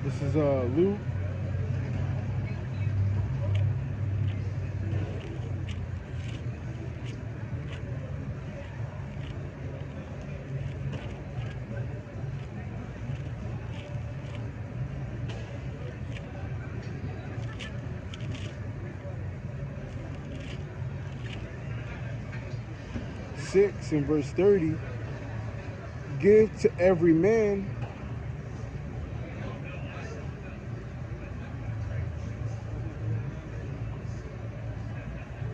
This is Luke. Six in verse 30. Give to every man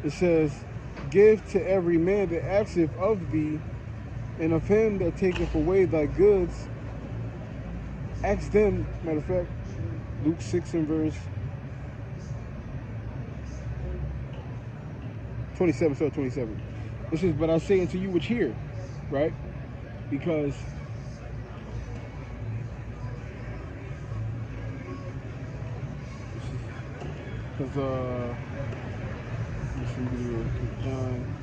it says, give to every man that asketh of thee, and of him that taketh away thy goods, ask them. Matter of fact, Luke 6 and verse 27, so 27. It says, but I say unto you which hear, right? Because let's see, John.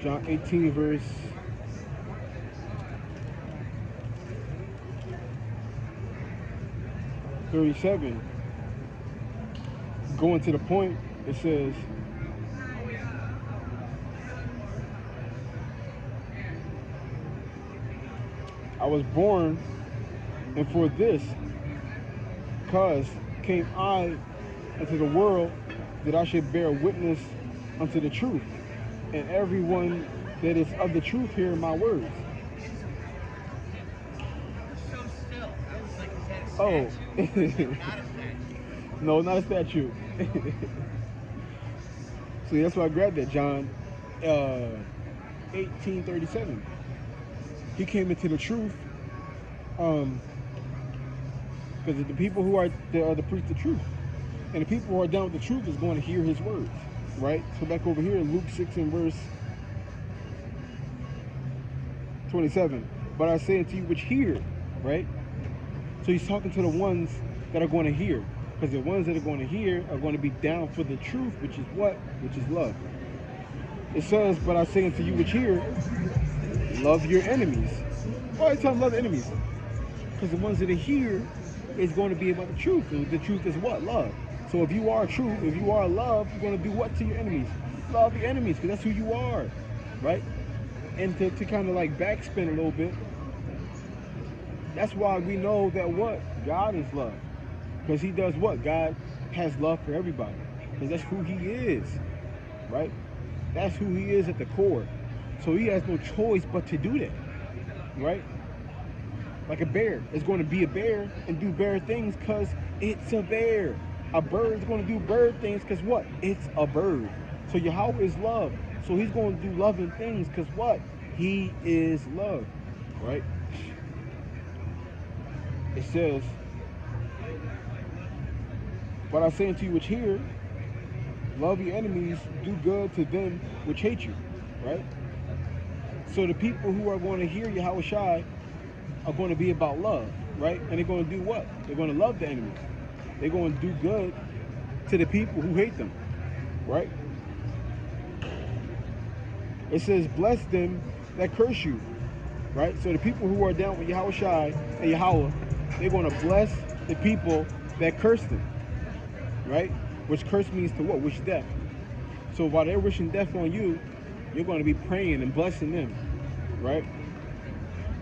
John 18 verse 37. Going to the point, it says, I was born, and for this cause came I into the world, that I should bear witness unto the truth. And everyone that is of the truth hear my words. Oh. No, not a statue. See, that's why I grabbed that, John 18:37. He came into the truth, because the people who are the preach the truth, and the people who are down with the truth is going to hear his words, right? So back over here in Luke 6 and verse 27. But I say unto you which hear, right? So he's talking to the ones that are going to hear, because the ones that are going to hear are going to be down for the truth, which is what? Which is love. It says, but I say unto you which hear, love your enemies. Why tell them love the enemies? Because the ones that are here is going to be about the truth. And the truth is what? Love. So if you are truth, if you are love, you're going to do what to your enemies? Love your enemies, because that's who you are, right? And to kind of like backspin a little bit, that's why we know that what? God is love. Because he does what? God has love for everybody. Because that's who he is, right? That's who he is at the core. So he has no choice but to do that, right? Like a bear is going to be a bear and do bear things because it's a bear. A bird is going to do bird things because what? It's a bird. So Yahweh is love. So he's going to do loving things because what? He is love, right? It says, but I say unto you which hear, love your enemies, do good to them which hate you, right? So the people who are going to hear Yahweh Shai are going to be about love, right? And they're going to do what? They're going to love the enemies. They're going to do good to the people who hate them, right? It says, bless them that curse you, right? So the people who are down with Yahweh Shai and Yahweh, they're going to bless the people that curse them, right? Which curse means to what? Wish death. So while they're wishing death on you, you're going to be praying and blessing them, right?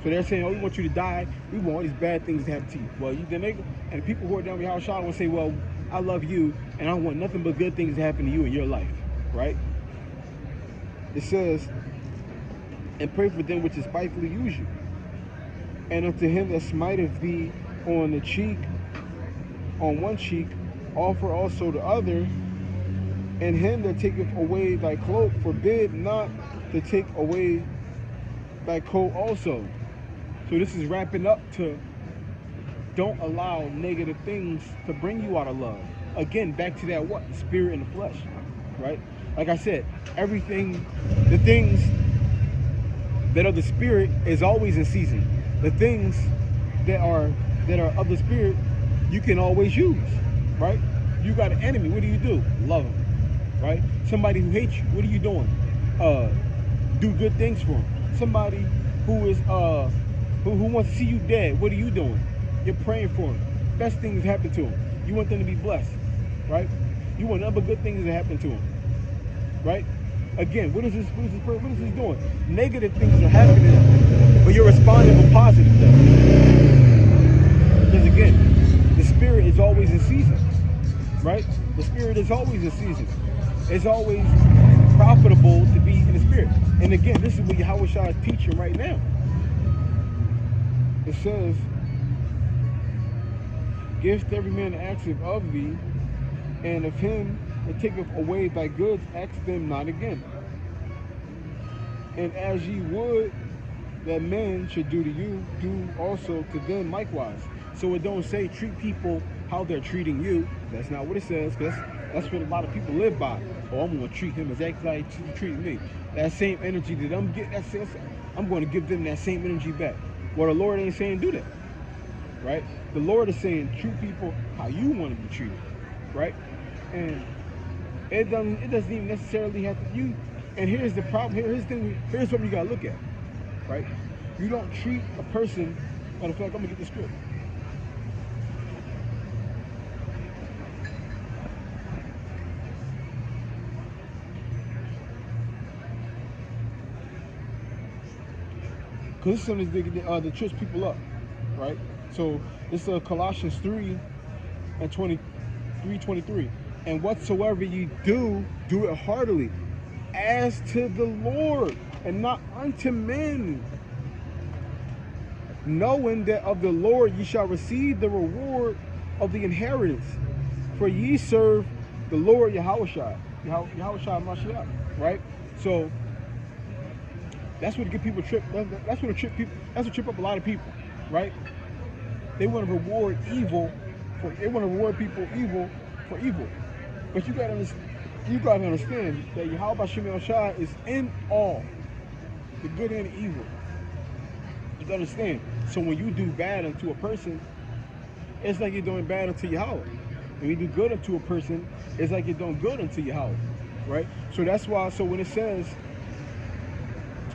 So they're saying, oh, we want you to die. We want all these bad things to happen to you. Well, and people who are down with Yahweh Shai will say, well, I love you, and I want nothing but good things to happen to you in your life, right? It says, and pray for them which despitefully use you. And unto him that smiteth thee on the cheek, on one cheek, offer also the other. And him that taketh away thy cloak, forbid not to take away thy coat also. So this is wrapping up to, don't allow negative things to bring you out of love. Again, back to that what? The spirit and the flesh, right? Like I said, everything, the things That of the spirit is always in season. The things that are of the spirit, you can always use, right? You got an enemy, what do? Love him, right? Somebody who hates you, what are you doing? Do good things for him. Somebody who is who wants to see you dead, what are you doing? You're praying for him. Best things happen to him. You want them to be blessed, right? You want nothing but good things to happen to him, right? Again, what is this doing? Negative things are happening, but you're responding with positive things. Because again, the spirit is always in season, right? The spirit is always in season. It's always profitable to be in the spirit. And again, this is what Yahweh Shah is teaching right now. It says, give to every man the active of thee, and of him that taketh away thy goods, ask them not again. And as ye would that men should do to you, do also to them likewise. So it don't say treat people how they're treating you. That's not what it says, because that's what a lot of people live by. Oh, I'm going to treat him exactly like he treated me. That same energy that I'm getting, I'm going to give them that same energy back. Well, the Lord ain't saying do that, right? The Lord is saying treat people how you want to be treated, right? And it doesn't even necessarily have to you. And here's the problem. Here's what you gotta look at, right? You don't treat a person. Matter of fact, I'm gonna get the script. Because this is something that trips people up, right? So this is Colossians 3 and 23. And whatsoever you do, do it heartily, as to the Lord, and not unto men, knowing that of the Lord ye shall receive the reward of the inheritance. For ye serve the Lord Yahweh Shai Mashiach, right? So that's what get people tripped. That's what trip up a lot of people, right? They want to reward evil they want to reward people evil for evil. But you gotta understand that Yahweh Shai Shai is in all, the good and the evil. You gotta understand. So when you do bad unto a person, it's like you're doing bad unto Yahweh. When you do good unto a person, it's like you're doing good unto Yahweh, right? So that's why. So when it says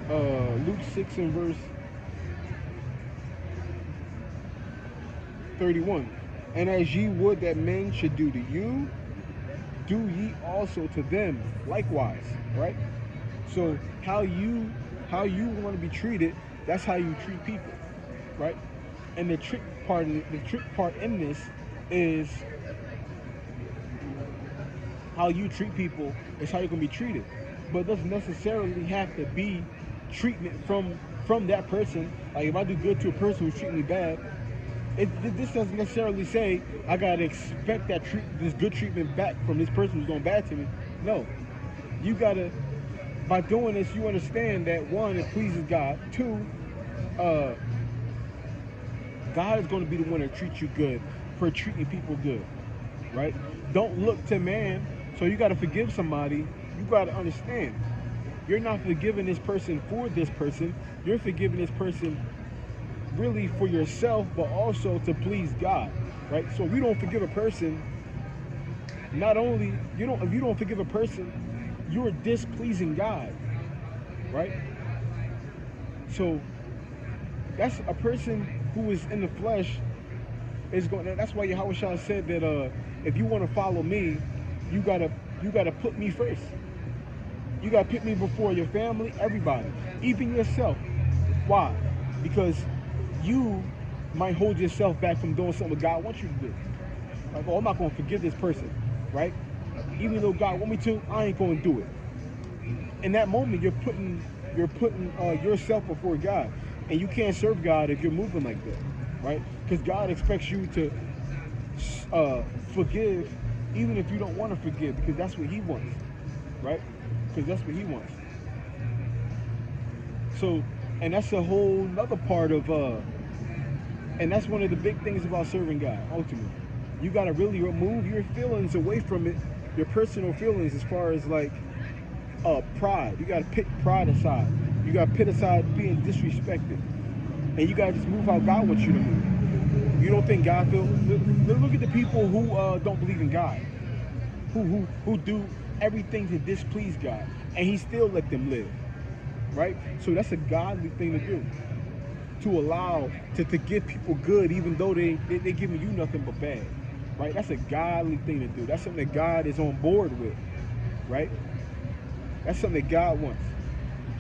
Luke 6 and verse 31, and as ye would that men should do to you, do ye also to them likewise, right? So how you want to be treated, that's how you treat people, right? And the trick part in this is how you treat people is how you're gonna be treated. But it doesn't necessarily have to be treatment from that person. Like if I do good to a person who's treating me bad, this doesn't necessarily say I gotta expect this good treatment back from this person who's doing bad to me. No, you gotta. By doing this, you understand that one, it pleases God. Two, God is going to be the one that treats you good for treating people good, right? Don't look to man. So you got to forgive somebody. You got to understand, you're not forgiving this person for this person. You're forgiving this person really for yourself, but also to please God, right? So if you don't forgive a person, if you don't forgive a person, you're displeasing God, right? So that's a person who is in the flesh is going. That's why Yahweh Shah said that if you want to follow me, you gotta put me first. You gotta put me before your family, everybody, even yourself. Why? Because you might hold yourself back from doing something God wants you to do. Like, oh, I'm not gonna forgive this person, right? Even though God wants me to, I ain't gonna do it. In that moment, you're putting yourself before God, and you can't serve God if you're moving like that, right? Because God expects you to forgive, even if you don't want to forgive, because that's what He wants, right? Because that's what He wants. So, and that's a whole other part of, and that's one of the big things about serving God. Ultimately, you got to really remove your feelings away from it, your personal feelings, as far as like pride. You got to pick pride aside. You got to put aside being disrespected. And you got to just move how God wants you to move. You don't think God feels... Look at the people who don't believe in God. Who do everything to displease God. And he still let them live. Right? So that's a godly thing to do. To allow, to give people good even though they're giving you nothing but bad. Right? That's a godly thing to do. That's something that God is on board with. Right? That's something that God wants.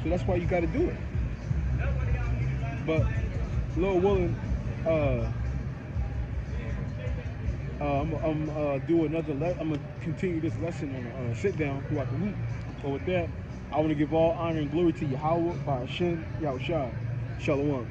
So that's why you got to do it. But Lord willing, I'm do another. I'm gonna continue this lesson on a sit down throughout the week. But with that, I want to give all honor and glory to Yahweh, by Hashem, Yahushua, Shalom.